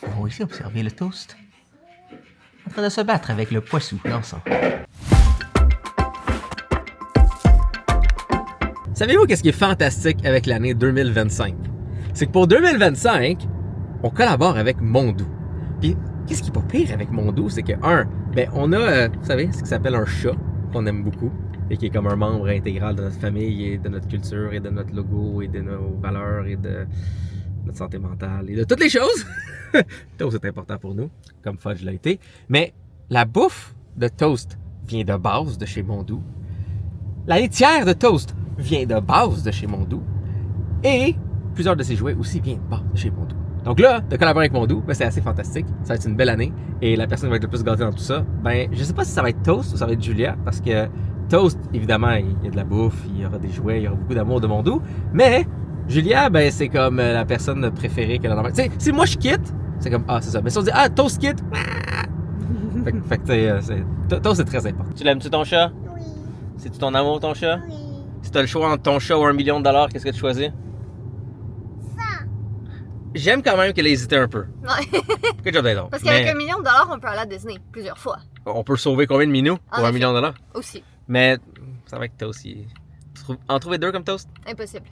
On va ici observer le toast en train de se battre avec le poissou dansant. Savez-vous qu'est-ce qui est fantastique avec l'année 2025? C'est que pour 2025, on collabore avec Mondou. Puis, qu'est-ce qui est pas pire avec Mondou, c'est que, on a, vous savez, ce qui s'appelle un chat, qu'on aime beaucoup, et qui est comme un membre intégral de notre famille, et de notre culture, et de notre logo, et de nos valeurs, et de notre santé mentale, et de toutes les choses. Toast est important pour nous, comme Fudge l'a été. Mais la bouffe de Toast vient de base de chez Mondou. La laitière de Toast vient de base de chez Mondou. Et plusieurs de ses jouets aussi viennent de base de chez Mondou. Donc là, de collaborer avec Mondou, ben c'est assez fantastique. Ça va être une belle année. Et la personne qui va être le plus gâtée dans tout ça, ben je sais pas si ça va être Toast ou ça va être Julia, parce que Toast, évidemment, il y a de la bouffe, il y aura des jouets, il y aura beaucoup d'amour de Mondou. Mais Julia, ben c'est comme la personne préférée qu'elle a dans la main. Tu sais, si moi je quitte, c'est comme, c'est ça. Mais si on dit, Toast quitte, fait que Toast c'est très important. Tu l'aimes-tu ton chat? Oui. C'est-tu ton amour ton chat? Oui. Si t'as le choix entre ton chat ou $1 million, qu'est-ce que tu choisis? Ça. J'aime quand même qu'elle ait hésité un peu. Ouais. Good job d'être. Parce qu'avec $1 million, on peut aller à Disney plusieurs fois. On peut sauver combien de minous pour $1 million? Aussi. Mais c'est vrai que Toast, en trouver deux comme Toast? Impossible.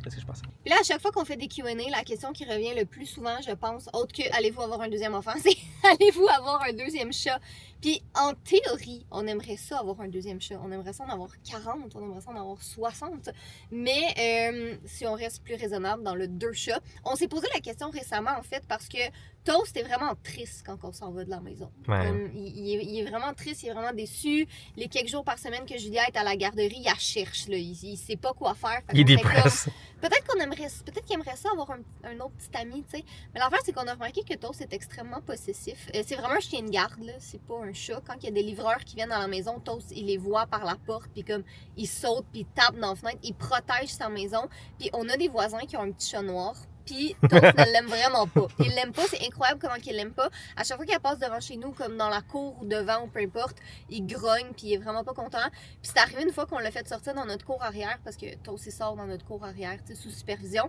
Qu'est-ce que je pense? Puis là, à chaque fois qu'on fait des Q&A, la question qui revient le plus souvent, je pense, autre que allez-vous avoir un deuxième enfant, c'est allez-vous avoir un deuxième chat? Puis en théorie, on aimerait ça avoir un deuxième chat. On aimerait ça en avoir 40, on aimerait ça en avoir 60. Mais si on reste plus raisonnable dans le 2 chats, on s'est posé la question récemment en fait parce que Toast est vraiment triste quand on s'en va de la maison. Ouais. Il est vraiment triste, il est vraiment déçu. Les quelques jours par semaine que Julia est à la garderie, il la cherche. Là. Il sait pas quoi faire. Il est Fait qu'on fait dépressé. peut-être qu'il aimerait ça avoir un autre petit ami, tu sais. Mais l'affaire, c'est qu'on a remarqué que Toast est extrêmement possessif. C'est vraiment un chien de garde, là. C'est pas un chat. Quand il y a des livreurs qui viennent dans la maison, Toast, il les voit par la porte, puis comme, il saute, puis il tape dans la fenêtre. Il protège sa maison. Puis on a des voisins qui ont un petit chat noir. Puis Toast ne l'aime vraiment pas. Il l'aime pas, c'est incroyable comment il l'aime pas. À chaque fois qu'elle passe devant chez nous, comme dans la cour ou devant ou peu importe, il grogne puis il est vraiment pas content. Puis c'est arrivé une fois qu'on l'a fait sortir dans notre cour arrière parce que Toast il sort dans notre cour arrière, tu sais, sous supervision.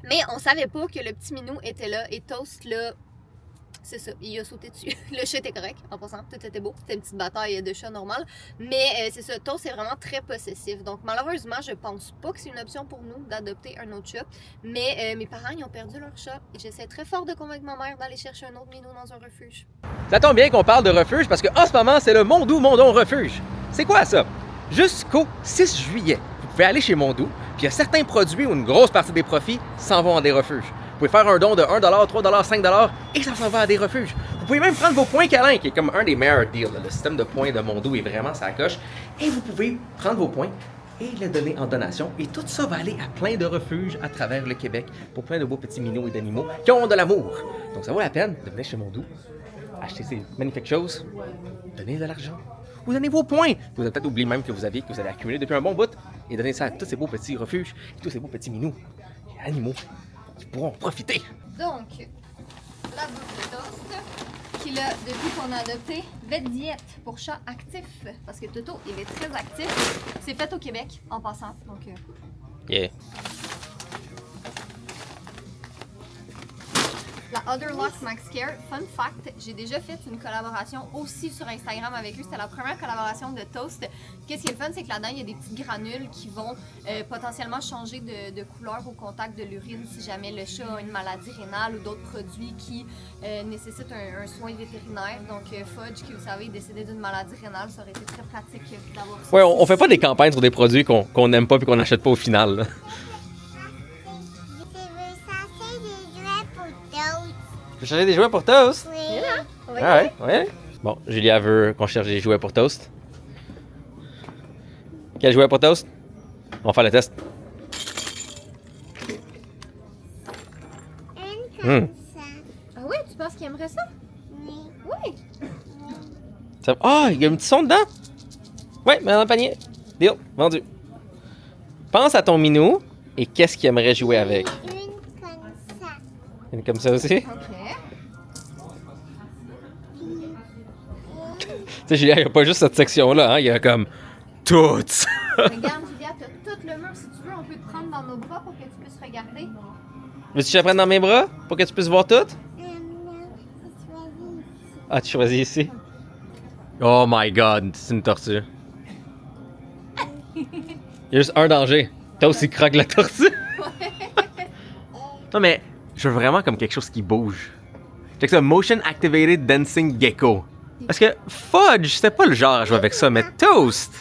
Mais on savait pas que le petit minou était là et Toast là, c'est ça, il a sauté dessus. Le chat était correct, en passant, tout était beau. C'était une petite bataille de chat normale. Mais c'est ça, Toast est vraiment très possessif. Donc malheureusement, je pense pas que c'est une option pour nous d'adopter un autre chat. Mais mes parents, ils ont perdu leur chat. Et j'essaie très fort de convaincre ma mère d'aller chercher un autre minou dans un refuge. Ça tombe bien qu'on parle de refuge parce qu'en ce moment, c'est le Mondou Mondon Refuge. C'est quoi ça? Jusqu'au 6 juillet, vous pouvez aller chez Mondou, puis il y a certains produits où une grosse partie des profits s'en vont à des refuges. Vous pouvez faire un don de $1, $3, $5 et ça s'en va à des refuges. Vous pouvez même prendre vos points câlins, qui est comme un des meilleurs deals. Le système de points de Mondou est vraiment sa coche. Et vous pouvez prendre vos points et les donner en donation. Et tout ça va aller à plein de refuges à travers le Québec pour plein de beaux petits minous et d'animaux qui ont de l'amour. Donc ça vaut la peine de venir chez Mondou, acheter ces magnifiques choses, donner de l'argent. Vous donnez vos points. Vous avez peut-être oublié même que vous avez accumulé depuis un bon bout. Et donnez ça à tous ces beaux petits refuges et tous ces beaux petits minous et animaux qui pourront en profiter. Donc, la bouffe de Toast, qui là, depuis qu'on a adopté, Vet Diète pour chats actifs. Parce que Toto, il est très actif. C'est fait au Québec, en passant. Donc, Yeah. la Other Loss Max Care, fun fact, j'ai déjà fait une collaboration aussi sur Instagram avec eux. C'était la première collaboration de Toast. Qu'est-ce qui est le fun, c'est que là-dedans, il y a des petits granules qui vont potentiellement changer de couleur au contact de l'urine si jamais le chat a une maladie rénale ou d'autres produits qui nécessitent un soin vétérinaire. Donc, Fudge, qui vous savez, est décédé d'une maladie rénale, ça aurait été très pratique d'avoir ça. Ouais, on fait pas des campagnes sur des produits qu'on n'aime pas et qu'on n'achète pas au final. Là. Tu veux chercher des jouets pour Toast? Oui. On va y aller. Ouais. Bon, Julia veut qu'on cherche des jouets pour Toast. Quel jouet pour Toast? On va faire le test. Comme ça. Ah oui, tu penses qu'il aimerait ça? Oui. Oui. Il y a un petit son dedans? Ouais, mais dans le panier. Deal, vendu. Pense à ton minou et qu'est-ce qu'il aimerait jouer avec? Une comme ça. Une comme ça aussi? OK. Tu sais, Julia, il n'y a pas juste cette section-là, hein? Il y a comme toutes. Regarde, Julia, t'as tout le mur. Si tu veux, on peut te prendre dans nos bras pour que tu puisses regarder. Veux-tu que je te prenne dans mes bras pour que tu puisses voir tout? Non, je choisis ici. Ah, tu choisis ici. Oh my god, c'est une tortue. Il y a juste un danger. Toi aussi croque la tortue. Non mais, je veux vraiment comme quelque chose qui bouge. Check ça, Motion Activated Dancing Gecko. Parce que Fudge, c'était pas le genre à jouer avec ça, mais Toast,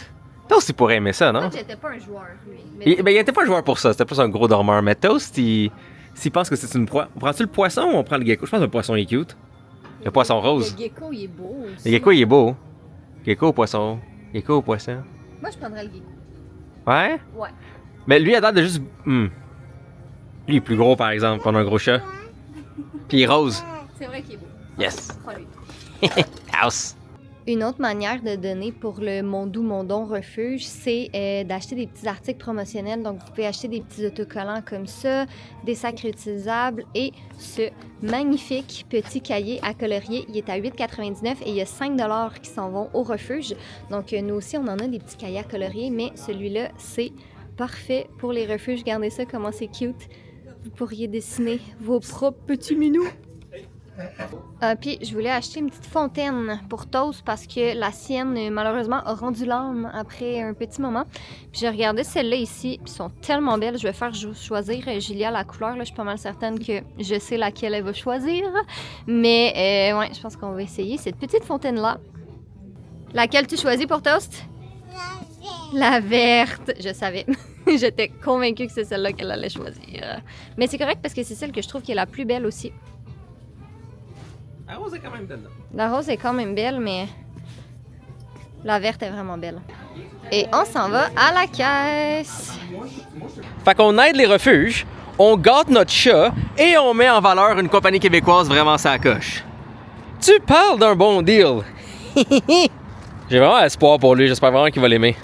il pourrait aimer ça, non? J'étais pas un joueur, lui. Il était pas un joueur pour ça, c'était plus un gros dormeur. Mais Toast, s'il pense que c'est une proie. On prend-tu le poisson ou on prend le gecko? Je pense que le poisson est cute. Le poisson rose. Le gecko, il est beau aussi. Le gecko, il est beau. Gecko ou poisson? Gecko ou poisson? Moi, je prendrais le gecko. Ouais? Ouais. Mais lui, il a l'air de juste. Lui, il est plus gros, par exemple, qu'on a un gros chat. Puis il est rose. C'est vrai qu'il est beau. Yes. Prends-lui. House. Une autre manière de donner pour le Mondou Mondon Refuge, c'est d'acheter des petits articles promotionnels. Donc, vous pouvez acheter des petits autocollants comme ça, des sacs réutilisables et ce magnifique petit cahier à colorier. Il est à 8,99 et il y a 5 $ qui s'en vont au refuge. Donc, nous aussi, on en a des petits cahiers à colorier, mais celui-là, c'est parfait pour les refuges. Regardez ça, comment c'est cute. Vous pourriez dessiner vos propres petits minous. Puis je voulais acheter une petite fontaine pour Toast parce que la sienne, malheureusement, a rendu l'âme après un petit moment. Puis j'ai regardé celle-là ici, puis sont tellement belles. Je vais faire choisir Julia la couleur. Là, je suis pas mal certaine que je sais laquelle elle va choisir. Mais ouais, je pense qu'on va essayer cette petite fontaine-là. Laquelle tu choisis pour Toast? La verte. Je savais. J'étais convaincue que c'est celle-là qu'elle allait choisir. Mais c'est correct parce que c'est celle que je trouve qui est la plus belle aussi. La rose est quand même belle. La rose est quand même belle, mais la verte est vraiment belle. Et on s'en va à la caisse. Fait qu'on aide les refuges, on gâte notre chat et on met en valeur une compagnie québécoise vraiment sa coche. Tu parles d'un bon deal. J'ai vraiment espoir pour lui, j'espère vraiment qu'il va l'aimer.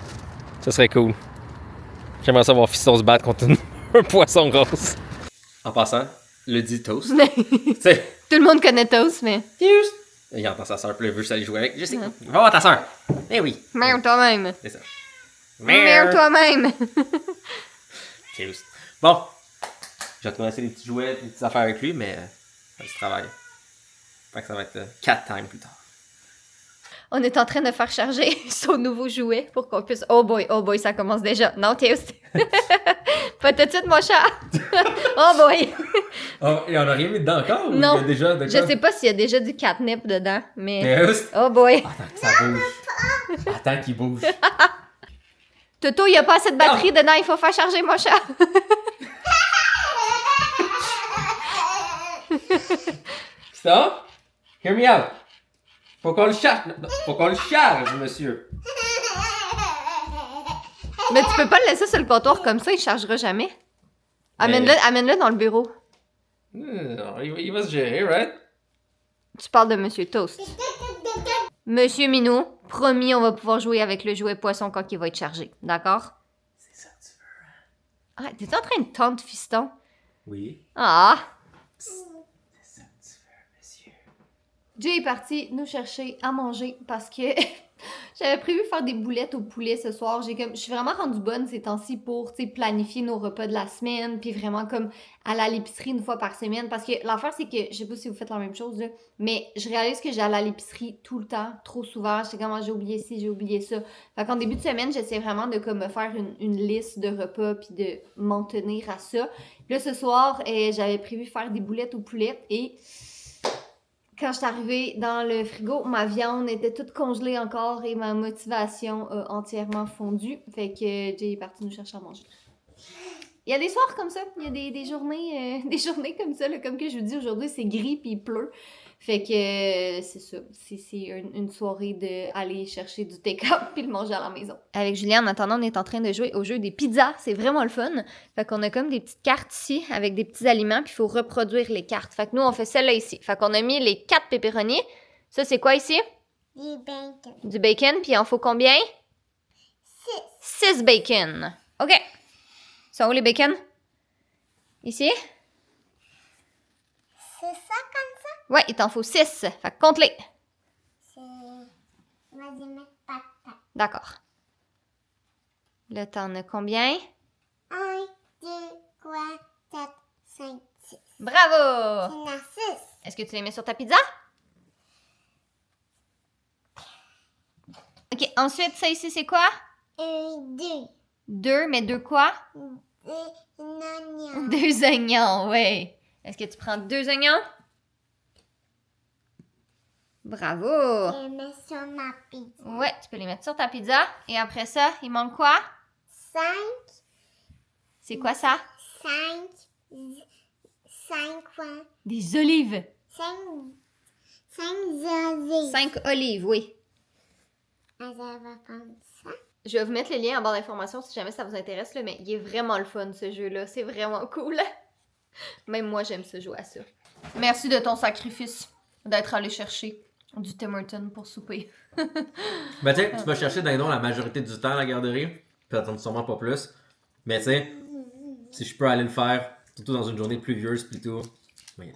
Ce serait cool. J'aimerais savoir Fiston se battre contre un poisson rose. En passant, le dit Toast. C'est... Tout le monde connaît Toast, mais... Il entend sa soeur, puis il veut juste aller jouer avec. Je sais. Va voir ta soeur. Eh oui. Merde toi-même. C'est ça. Merde toi-même. Toast. Bon. Je vais te laisser des petits jouets, des petites affaires avec lui, mais ça se travaille. Fait que ça va être 4 times plus tard. On est en train de faire charger son nouveau jouet pour qu'on puisse... Oh boy, ça commence déjà. Non, Toast. Pas tout de suite, mon chat. Oh boy. Oh, et on a rien mis dedans encore? Non. Ou il y a déjà de quoi? Je sais pas s'il y a déjà du catnip dedans, mais... Toast. Oh boy. Attends que ça bouge. Attends qu'il bouge. Toto, il n'y a pas assez de batterie dedans, il faut faire charger mon chat. Stop. Hear me out. Faut qu'on le charge. Faut qu'on le charge, monsieur. Mais tu peux pas le laisser sur le comptoir comme ça, il chargera jamais. Amène-le dans le bureau. Non, il va se gérer, right? Tu parles de Monsieur Toast. Monsieur Minou, promis, on va pouvoir jouer avec le jouet poisson quand il va être chargé. D'accord? C'est ça que tu veux. Ah, t'es en train de tendre, fiston? Oui. Ah! C'est ça que tu veux, monsieur. Jay est parti nous chercher à manger parce que j'avais prévu faire des boulettes au poulet ce soir. Je suis vraiment rendue bonne ces temps-ci pour planifier nos repas de la semaine, puis vraiment comme aller à l'épicerie une fois par semaine. Parce que l'affaire, c'est que, je sais pas si vous faites la même chose, là, mais je réalise que j'allais à l'épicerie tout le temps, trop souvent. J'étais comme, j'ai oublié ci, j'ai oublié ça. Fait qu'en début de semaine, j'essaie vraiment de comme me faire une liste de repas, puis de m'en tenir à ça. Puis là, ce soir, j'avais prévu faire des boulettes au poulet et... Quand je suis arrivée dans le frigo, ma viande était toute congelée encore et ma motivation a entièrement fondu. Fait que Jay est parti nous chercher à manger. Il y a des soirs comme ça, il y a des journées comme ça. Là, comme que je vous dis, aujourd'hui, c'est gris puis il pleut. Fait que c'est ça, c'est une soirée d'aller chercher du take-out puis le manger à la maison. Avec Julien, en attendant, on est en train de jouer au jeu des pizzas. C'est vraiment le fun. Fait qu'on a comme des petites cartes ici avec des petits aliments puis il faut reproduire les cartes. Fait que nous, on fait celle-là ici. Fait qu'on a mis les 4 pepperonis. Ça, c'est quoi ici? Du bacon. Du bacon, puis il en faut combien? 6 bacon. OK. Sont où les bacon? Ici? C'est ça comme ça? Ouais, il t'en faut 6. Fait que compte-les. C'est... Vas-y, mettre patate. D'accord. Là, t'en as combien? 1, 2, 3, 4, 5, 6. Bravo! C'est Narcisse. Est-ce que tu les mets sur ta pizza? Ok, ensuite, ça ici, c'est quoi? Deux. Deux, mais deux quoi? Deux oignons. Deux oignons, oui. Est-ce que tu prends deux oignons? Bravo! Je mets sur ma pizza. Ouais, tu peux les mettre sur ta pizza. Et après ça, il manque quoi? 5. C'est quoi ça? 5 quoi? Des olives. 5 olives. 5 olives, oui. Alors, on va prendre ça. Je vais vous mettre le lien en barre d'informations si jamais ça vous intéresse, là, mais il est vraiment le fun ce jeu-là. C'est vraiment cool. Même moi, j'aime ça jouer à ça. Merci de ton sacrifice d'être allé chercher du Tim Hortons pour souper. Ben, tu sais, tu vas chercher dindon la majorité du temps à la garderie. Puis attendre sûrement pas plus. Mais, tu sais, si je peux aller le faire, surtout dans une journée pluvieuse, plutôt. Mais,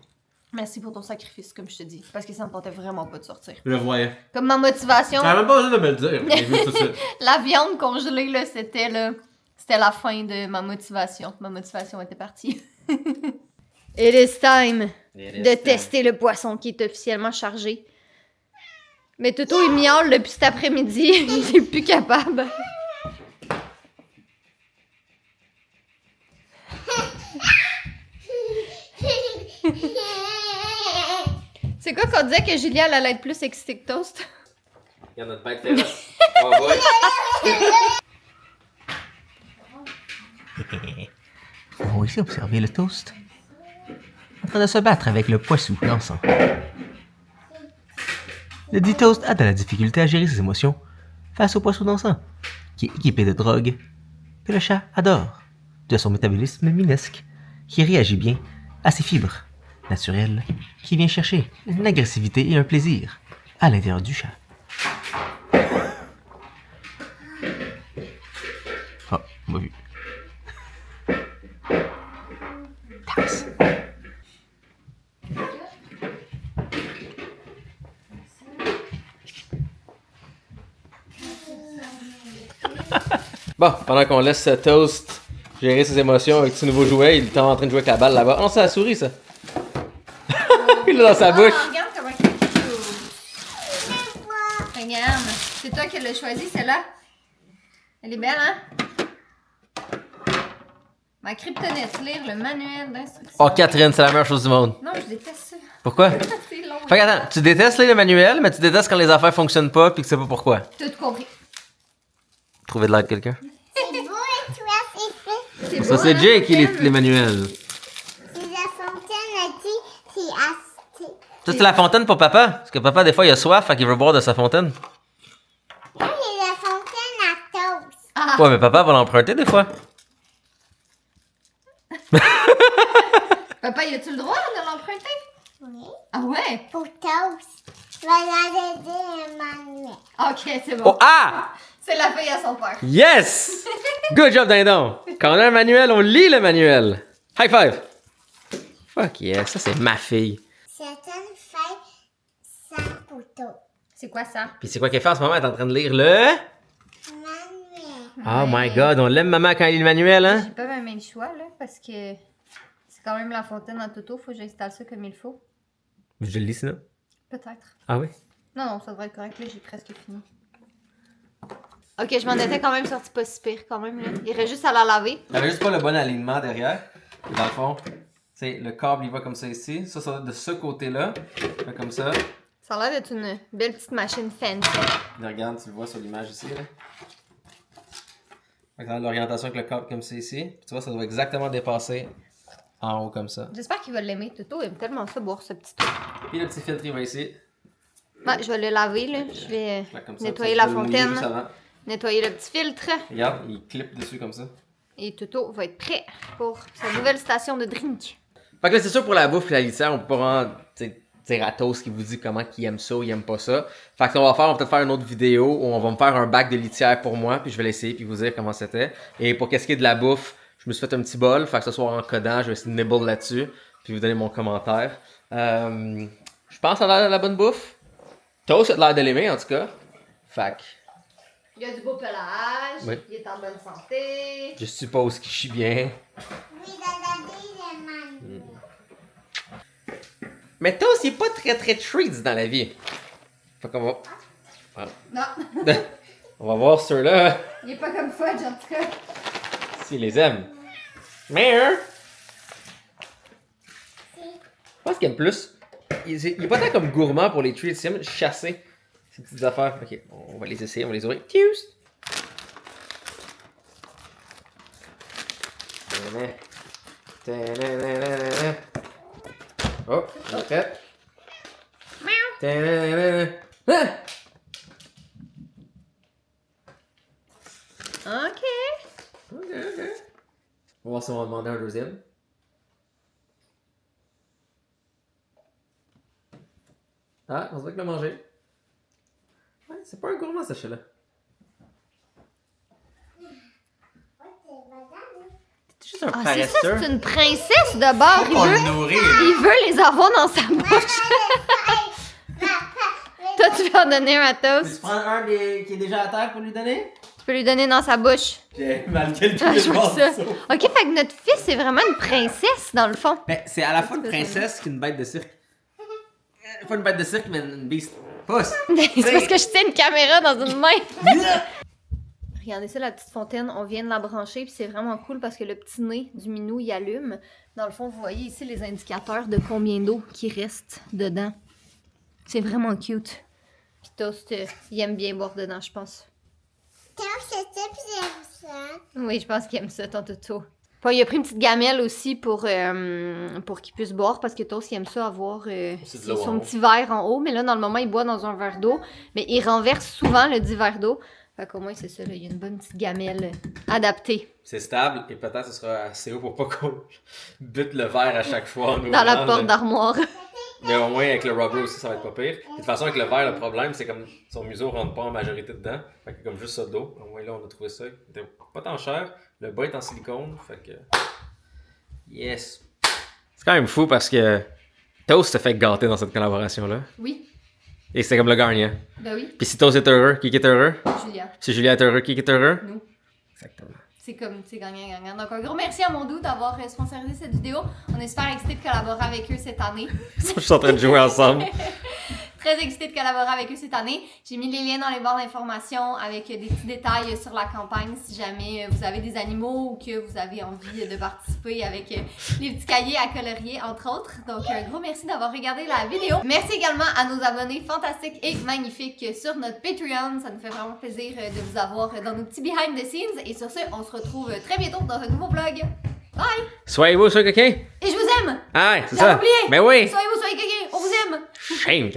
Merci pour ton sacrifice, comme je te dis, parce que ça me tentait vraiment pas de sortir. je le voyais. Comme ma motivation, T'avais même pas besoin de me le dire. J'ai vu tout de suite. la viande congelée, là, c'était la fin de ma motivation. Ma motivation était partie. It is time de tester le poisson qui est officiellement chargé. Mais Toto, il miaule depuis cet après-midi. Il est plus capable. C'est quoi qu'on disait que Julia elle allait être plus excitée que Toast? Il y en a de bête féroce. Oh boy. On va ici observer le toast en train de se battre avec le poisson dansant. Le dit toast a de la difficulté à gérer ses émotions face au poisson dansant, qui est équipé de drogue, que le chat adore, de son métabolisme minesque, qui réagit bien à ses fibres naturelles, qui vient chercher une agressivité et un plaisir à l'intérieur du chat. Oh, on m'a vu. Tax. Bon, pendant qu'on laisse Toast gérer ses émotions avec ses nouveaux jouets, il est en train de jouer avec la balle là-bas. Oh non, c'est la souris, ça. Il l'a dans sa bouche. Regarde comment il est cute. Regarde, c'est toi qui l'as choisi, celle-là. Elle est belle, hein? Ma kryptonite, lire le manuel d'instruction. Oh, Catherine, c'est la meilleure chose du monde. Non, je déteste ça. Pourquoi? C'est long. Fait que attends, tu détestes lire le manuel, mais tu détestes quand les affaires fonctionnent pas pis que tu sais pas pourquoi. Tout compris. Trouver de l'aide de quelqu'un. C'est beau et toi, c'est fait. Ça, beau, c'est hein, Jay qui lit Ken? les manuels. C'est la fontaine a dit c'est assez. Ça, c'est la fontaine pour papa. Parce que papa, des fois, il a soif, fait qu'il veut boire de sa fontaine. Là, c'est la fontaine à toast. Ah, Ouais, mais papa va l'emprunter des fois. papa, y a-tu le droit de l'emprunter? Oui. Ah ouais? Pour toast. Voilà le manuel. Ok, c'est bon. Oh, ah! C'est la fille à son père. Yes! Good job, dindon! Quand on a un manuel, on lit le manuel. High five! Fuck yeah, ça c'est ma fille. C'est une fête sans poteau. C'est quoi ça? Puis c'est quoi qu'elle fait en ce moment? Elle est en train de lire le... Manuel. Oh my god, on l'aime maman quand elle lit le manuel, hein? J'ai pas même le choix, là, parce que c'est quand même la fontaine à Toto. Faut que j'installe ça comme il faut. Je le lis sinon. Peut-être. Ah oui? Non, non, ça devrait être correct, là, j'ai presque fini. Ok, je m'en étais quand même sortie pas si pire, quand même, là. Il reste juste à la laver. T'avais juste pas le bon alignement derrière. Dans le fond, c'est le câble il va comme ça ici. Ça va être de ce côté-là. Fait comme ça. Ça a l'air d'être une belle petite machine fancy. Là, regarde, tu le vois sur l'image ici. Là. Fait que dans l'orientation avec le câble comme ça ici. Puis tu vois, ça doit exactement dépasser en haut comme ça. J'espère qu'il va l'aimer. Toto aime tellement ça, boire ce petit truc. Puis le petit filtre il va ici. Ouais, je vais le laver, là. Je vais Fait comme ça, nettoyer tu la peux le mouiller juste fontaine, avant. nettoyer le petit filtre. Regarde, il clip dessus comme ça. Et Toto va être prêt pour sa nouvelle station de drink. Fait que là, c'est sûr pour la bouffe et la litière, on peut pas vraiment dire à Toast qui vous dit comment qu'il aime ça ou il aime pas ça. Fait que ce qu'on va faire, on va peut-être faire une autre vidéo où on va me faire un bac de litière pour moi, puis je vais l'essayer puis vous dire comment c'était. Et pour qu'est-ce qui est de la bouffe, je me suis fait un petit bol, fait que ce soir en codant, je vais essayer de nibble là-dessus, puis vous donner mon commentaire. Je pense que ça a l'air de la bonne bouffe. Toast a l'air de l'aimer en tout cas. Fait que Il a du beau pelage, Oui. il est en bonne santé. je suppose qu'il chie bien. Oui, regardez le manuel. Mais Toast, il est pas très treats dans la vie. Fait qu'on va... Non, On va voir ceux-là, il est pas comme Fudge en tout cas. s'ils les aiment. Mais... Je pense qu'il aime plus. Il est pas tant comme gourmand pour les treats, il aime chasser ces petites affaires. Ok, on va les essayer, on va les ouvrir. Toast! Oh, on fait. Ok. Ok. On va voir si on va demander un deuxième. Ah, on se voit qu'il l'a mangé. Ouais, c'est pas un gourmand, ce chat-là. C'est juste un Ah, c'est ça, paresseux. c'est une princesse de bord. On va le nourrir. Il veut les avoir dans sa bouche. Toi, tu veux en donner un à Toast. Tu prends un qui est déjà à terre pour lui donner? Tu peux lui donner dans sa bouche. J'ai mal calculé Ah, je le vois ça. morceau. Ok, fait que notre fils, c'est vraiment une princesse, dans le fond. Ben, c'est à la fois une princesse qu'une bête de cirque. Pas une bête de cirque, mais une beast. Pousse! C'est parce que je tiens une caméra dans une main. Regardez ça, la petite fontaine, on vient de la brancher, puis c'est vraiment cool parce que le petit nez du minou, il allume. Dans le fond, vous voyez ici les indicateurs de combien d'eau qui reste dedans. C'est vraiment cute. Puis Toast, il aime bien boire dedans, je pense. Quand j'aime ça. Oui, je pense qu'il aime ça, ton toutou. Puis il a pris une petite gamelle aussi pour qu'il puisse boire parce que Toast, il aime ça avoir C'est de l'eau en son haut. petit verre en haut. Mais là, dans le moment, il boit dans un verre d'eau. Mais il renverse souvent le 10 verres d'eau. Fait qu'au moins, c'est ça, là, il y a une bonne petite gamelle adaptée. C'est stable et peut-être ce sera assez haut pour pas qu'on bute le verre à chaque fois. En Dans la ouvrant, porte là. d'armoire. Mais au moins avec le rubber aussi, ça va être pas pire. De toute façon, avec le verre, le problème, c'est comme son museau rentre pas en majorité dedans. Fait que comme juste ça d'eau. Au moins là, on a trouvé ça. Il était pas tant cher. Le bas est en silicone. Fait que. Yes. C'est quand même fou parce que Toast se fait gâter dans cette collaboration-là. Oui, Et c'est comme le gagnant. ben oui, Puis si Toast est heureux, qui est heureux? Julia, Si Julien est heureux, qui est heureux? nous. Exactement. C'est comme, c'est gagnant-gagnant. Donc, un gros merci à Mondou d'avoir sponsorisé cette vidéo. On est super excités de collaborer avec eux cette année. Je suis en train de jouer ensemble. Très excitée de collaborer avec eux cette année. J'ai mis les liens dans les barres d'informations avec des petits détails sur la campagne si jamais vous avez des animaux ou que vous avez envie de participer avec les petits cahiers à colorier, entre autres. Donc, un gros merci d'avoir regardé la vidéo. Merci également à nos abonnés fantastiques et magnifiques sur notre Patreon. Ça nous fait vraiment plaisir de vous avoir dans nos petits behind the scenes. Et sur ce, on se retrouve très bientôt dans un nouveau vlog. Bye! Soyez beau, soyez coquin. Et je vous aime! Ah ouais, c'est J'avais ça. oublié. Mais oui. Soyez vous, soyez quelqu'un! On vous aime! Shame.